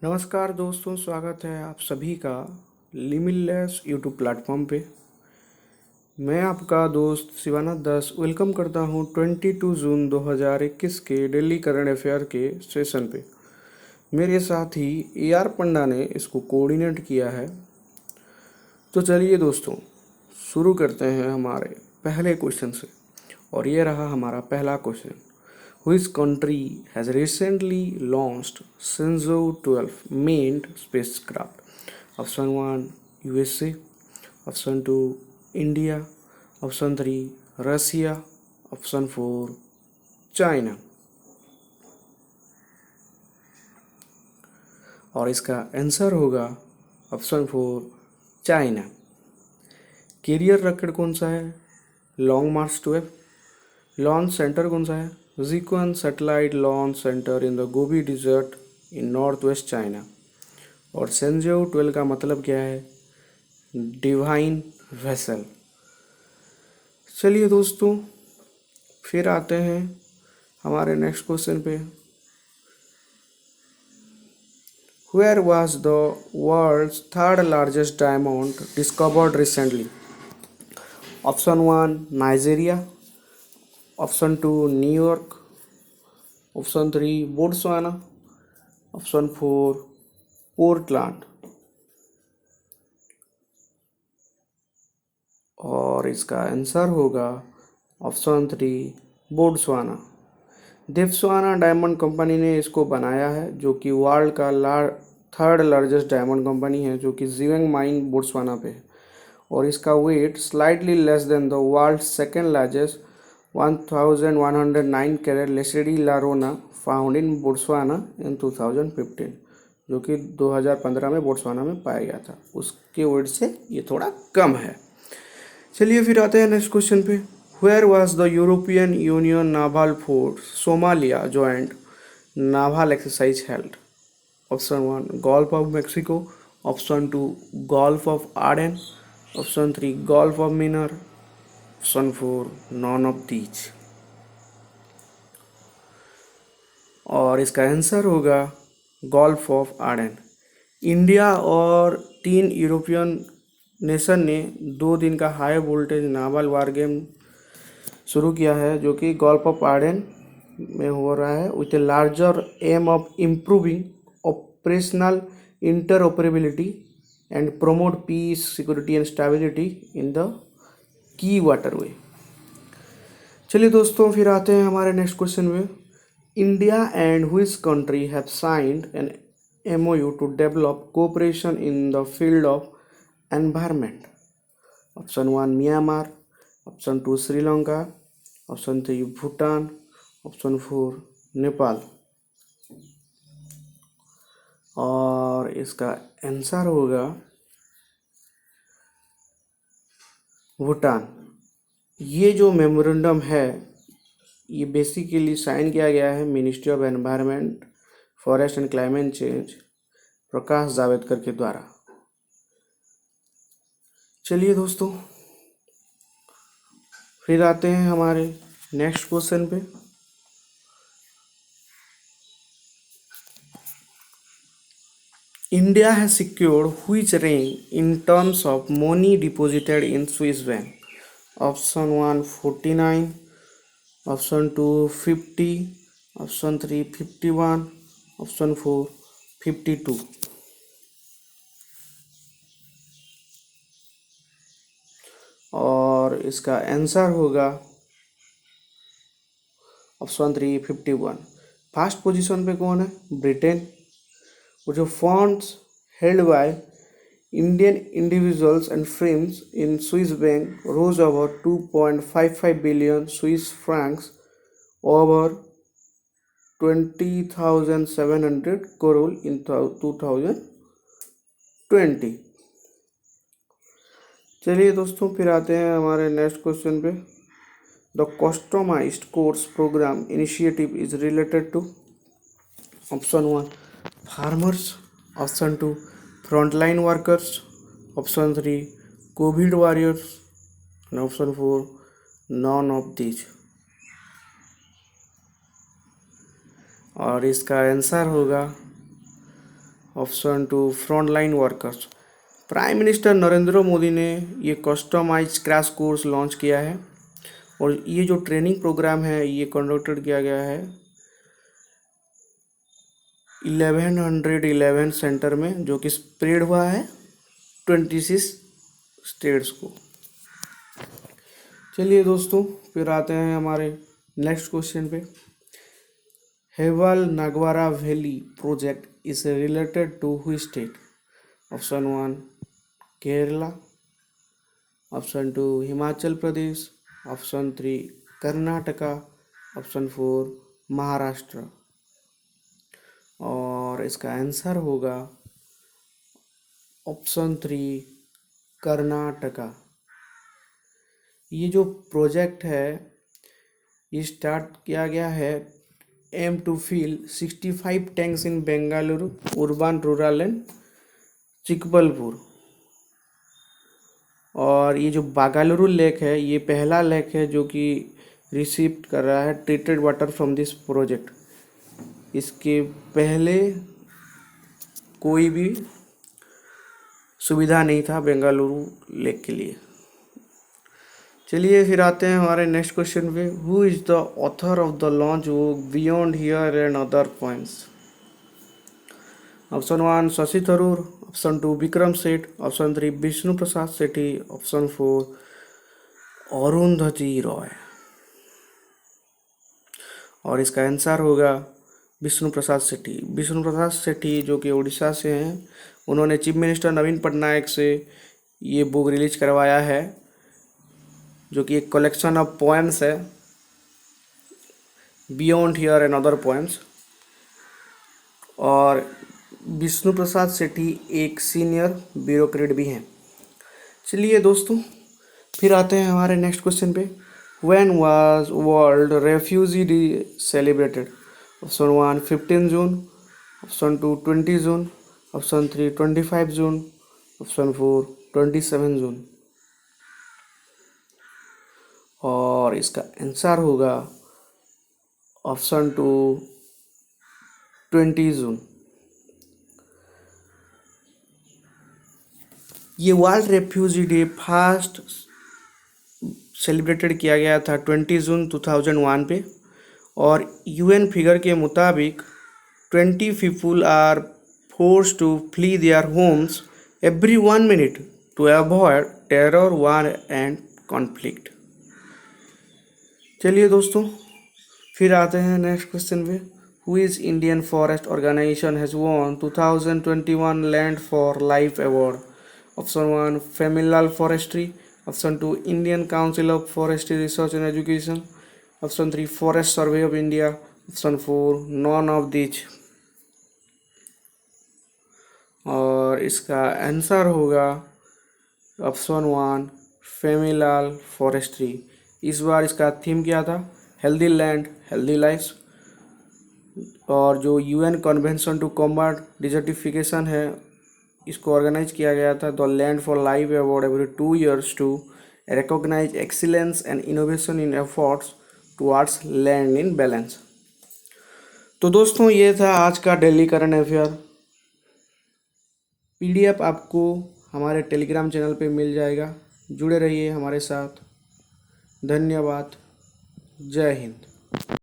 नमस्कार दोस्तों, स्वागत है आप सभी का लिमिटलेस यूट्यूब प्लेटफॉर्म पे। मैं आपका दोस्त शिवानंद दास वेलकम करता हूँ 22 जून 2021 के डेली करंट अफेयर के सेशन पे। मेरे साथ ही AR पंडा ने इसको कोऑर्डिनेट किया है। तो चलिए दोस्तों, शुरू करते हैं हमारे पहले क्वेश्चन से। और ये रहा हमारा पहला question. Which country has recently launched Shenzhou 12 manned spacecraft? Option 1 USA, Option 2 India, Option 3 Russia, Option 4 China। और इसका आंसर होगा ऑप्शन 4 चाइना। कैरियर रॉकेट कौन सा है? लॉन्ग मार्च 12। लॉन्च सेंटर कौन सा है? Zikun Satellite Launch Center in the Gobi Desert in Northwest China। और सेंजेऊ 12 का मतलब क्या है? Divine vessel. चलिए दोस्तों, फिर आते हैं हमारे नेक्स्ट क्वेश्चन पे। Where was the world's third largest diamond discovered recently? Option 1 Nigeria, option 2 New York, option 3 Botswana, option 4 Portland. और इसका आंसर होगा ऑप्शन 3 बोट्सवाना। देप्सवाना डायमंड कंपनी ने इसको बनाया है, जो कि वर्ल्ड का थर्ड लार्जेस्ट डायमंड कंपनी है, जो कि जिवेंग माइन बोट्सवाना पे है। और इसका weight slightly less than the world second largest 1109 carat Lesedi La Rona found in Botswana in 2015, जो कि 2015 में बोट्सवाना में पाया गया था। उसके वेट से ये थोड़ा कम है। चलिए फिर आते हैं नेक्स्ट क्वेश्चन पे। Where was the European Union naval force Somalia joint naval exercise held? Option 1 Gulf of Mexico, Option 2 Gulf of Aden, Option 3 Gulf of Myanmar, Option 4 none of these। और इसका आंसर होगा gulf of आडेन। India और 3 European nation ने 2 दिन का high voltage novel war game शुरू किया है, जो कि गल्फ ऑफ आडेन में हो रहा है, with a larger aim of improving operational interoperability and promote peace security and stability in the key waterway. चलिए दोस्तों, फिर आते हैं हमारे नेक्स्ट क्वेश्चन में। India and which country have signed an MOU to develop cooperation in the field of environment? Option 1 Myanmar, option 2 Sri Lanka, option 3 Bhutan, option 4 Nepal. और इसका answer होगा भूटान। ये जो मेमोरेंडम है, ये बेसिकली साइन किया गया है ministry of environment, forest and climate change, Prakash Javadekar के द्वारा। चलिए दोस्तों, फिर आते हैं हमारे नेक्स्ट क्वेश्चन पे। India has secured which rank in terms of money deposited in Swiss bank? Option 1 49, option 2 50, option 3 51, option 4 52। और इसका आंसर होगा ऑप्शन 3 51। फर्स्ट पोजीशन पे कौन है? ब्रिटेन। और जो funds held by Indian individuals and firms in Swiss bank rose over 2.55 billion Swiss francs, over 20,700 crore in 2020। चलिए दोस्तों, फिर आते हैं हमारे नेक्स्ट क्वेश्चन पे। The customised course programme initiative is related to? Option 1 farmers, option 2 frontline workers, option 3 covid warriors, and option 4 none of these. और इसका answer होगा option two front line workers. Prime minister Narendra Modi ने ये customise crash course launch किया है और ये जो ट्रेनिंग प्रोग्राम है ये कंडक्टेड किया गया है 1111 सेंटर में, जो कि स्प्रेड हुआ है 26 स्टेट्स को। चलिए दोस्तों, फिर आते हैं हमारे नेक्स्ट क्वेश्चन पे। Hebbal Nagawara valley project is related to which state? Option 1 Kerala, option 2 Himachal Pradesh, option 3 Karnataka, option 4 Maharashtra. और इसका आंसर होगा ऑप्शन 3 कर्नाटका। ये जो प्रोजेक्ट है ये स्टार्ट किया गया है aim to fill 65 tanks in Bengaluru urban rural and Chikballapur. और ये जो बागालुरु लेक है ये पहला लेक है जो कि रिसीव कर रहा है treated water from this project. इसके पहले कोई भी सुविधा नहीं था बेंगलुरु लेक के लिए। चलिए फिर आते हैं हमारे नेक्स्ट क्वेश्चन पे। Who is the author of the launch book beyond here and other points? Option 1 Shashi Tharoor, option 2 Vikram Seth, option 3 Vishnu Prasad Sethi, option 4 Arundhati Roy. और इसका आंसर होगा विष्णु प्रसाद सेठी। विष्णु प्रसाद सेठी जो कि उड़ीसा से हैं, उन्होंने चीफ मिनिस्टर नवीन पटनायक से ये बुक रिलीज करवाया है जो कि एक कलेक्शन ऑफ पोएम्स है, beyond here and other poems. और विष्णु प्रसाद सेठी एक सीनियर ब्यूरोक्रेट भी हैं। चलिए दोस्तों, फिर आते हैं हमारे नेक्स्ट क्वेश्चन पे। When was world refugee day celebrated? Option 1 15 June, option 2 20 June, option 3 25 June, option 4 27 जून। और इसका आंसर होगा ऑप्शन 2 20 जून। ये world refugee day first celebrated किया गया था 20 जून 2001 पे। और यूएन फिगर के मुताबिक 20 people are force to flee their homes every 1 minute to avoid terror, war and conflict. चलिए दोस्तों, फिर आते हैं नेक्स्ट क्वेश्चन पे। Who is Indian forest organisation has won 2021 land for life award? Option 1 फेमिलाल forestry, option 2 Indian council of forestry research and education, option 3 forest survey of India, option 4 none of these. और इसका answer होगा option 1 फेमिलाल forestry. इस बार इसका theme क्या था? Healthy land healthy lifes. और जो UN convention to combat desertification है इसको ऑर्गेनाइज किया गया था the land for life award every 2 years to recognise excellence and innovation in efforts towards land in balance. तो दोस्तों, ये था आज का डेली करंट अफेयर। पीडीएफ आपको हमारे टेलीग्राम चैनल पे मिल जाएगा। जुड़े रहिए हमारे साथ। धन्यवाद। जय हिंद।